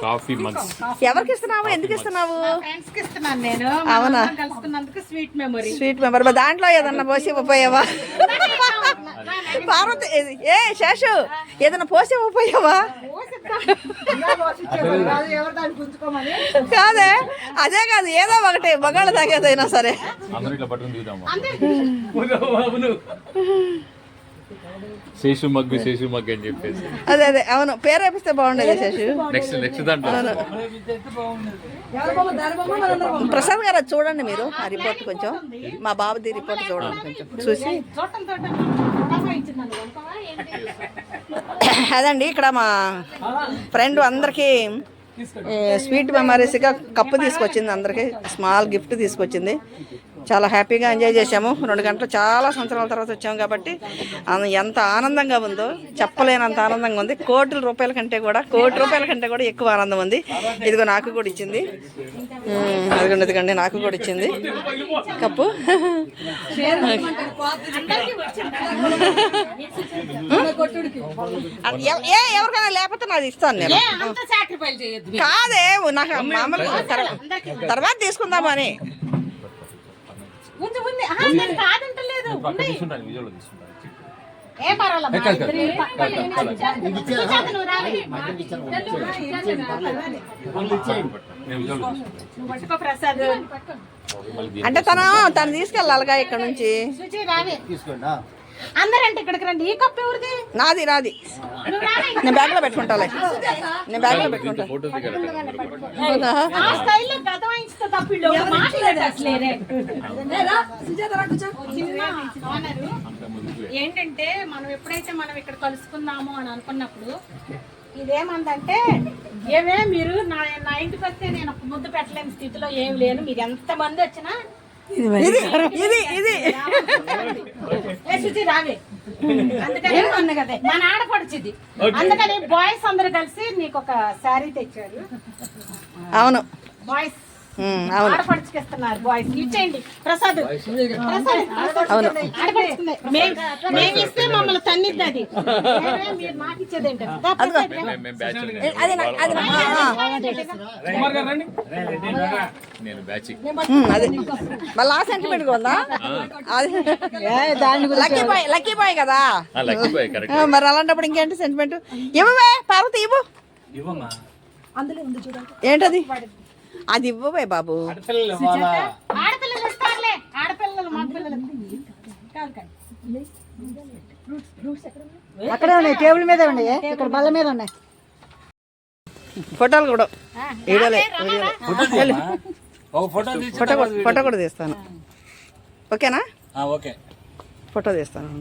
Coffee mugs ఎవరికి ఇస్తున్నావు, ఎందుకు ఇస్తున్నావు? ఫ్రెండ్స్ కి ఇస్తున్నాను నేను. అవునా, కలుసుకున్నందుకు స్వీట్ మెమరీ. Sweet member. దాంట్లో ఏదన్నా పోసి ఇవ్వపోయావా? పార్వతి ఏ శేషు ఏదైనా పోసి ఇవ్వపోయావా? కాదే, అదే కాదు, ఏదో ఒకటి మగాళ్ళ తాగేదైనా సరే. శేషు మగ్గు అని చెప్పేసి అదే అదే, అవును, పేరు వేపిస్తే బాగుండేది శేషు. నెక్స్ట్ దాంట్లో ప్రసాద్ గారు అది చూడండి మీరు, ఆ రిపోర్ట్ కొంచెం, మా బాబుది రిపోర్ట్ చూడండి కొంచెం చూసి. అదండి, ఇక్కడ మా ఫ్రెండ్ అందరికీ స్వీట్ మెమరీస్గా కప్పు తీసుకొచ్చింది, అందరికీ స్మాల్ గిఫ్ట్ తీసుకొచ్చింది. చాలా హ్యాపీగా ఎంజాయ్ చేసాము. 2 గంటలు చాలా సంవత్సరాల తర్వాత వచ్చాము కాబట్టి ఎంత ఆనందంగా ఉందో చెప్పలేనంత ఆనందంగా ఉంది. కోటి రూపాయల కంటే కూడా ఎక్కువ ఆనందం ఉంది. ఇదిగో నాకు కూడా ఇచ్చింది, ఇదిగోండి నాకు కూడా ఇచ్చింది కప్పు. ఎవరికైనా లేకపోతే నాది ఇస్తాను నేను. కాదే, నాకు మామూలుగా తర్వాత తీసుకుందామని. అంటే తను తీసుకెళ్ళాలిగా ఇక్కడ నుంచి. అందరంటే ఇక్కడికి రండి. ఈ కప్ ఎవరిది? నాది. నేను బ్యాగ్ లో పెట్టుకుంటాలే, ఏంటంటే మనం ఎప్పుడైతే మనం ఇక్కడ కలుసుకుందాము అని అనుకున్నప్పుడు ఇదేమందంటే, ఏమే మీరు నా ఇంటికి వస్తే నేను ఒక ముద్దు పెట్టలేని స్థితిలో ఏమి లేను, మీరు ఎంత మంది వచ్చినా రావే. అందుకని మన ఆడపడుచుది, అందుకని బాయ్స్ అందరు కలిసి నీకు ఒక శారీ తెచ్చారు. అవును, బాయ్స్ ఆడపడుచుకి ఇస్తున్నారు. బాయ్స్ ఇచ్చేయండి. ప్రసాద్ మేము ఇస్తే మమ్మల్ని తన్నిద్ది. అది మీరు మాకు ఇచ్చేది ఏంటంటే మళ్ళీ ఆ సెంటిమెంట్ ఉందా? లక్కీ బాయ్ కదా, మరి అలాంటప్పుడు ఇంకేంటి సెంటిమెంట్? ఇవ్వవే పార్వతి, ఇవ్వు. ఏంటది? అది ఇవ్వవే బాబు. అక్కడే ఉన్నాయి, టేబుల్ మీద ఉన్నాయి, ఇక్కడ బల్ల మీద ఉన్నాయి. ఫోటోలు కూడా ఫోటో కూడా తీస్తాను. ఓకేనా? ఓకే, ఫోటో తీస్తాను.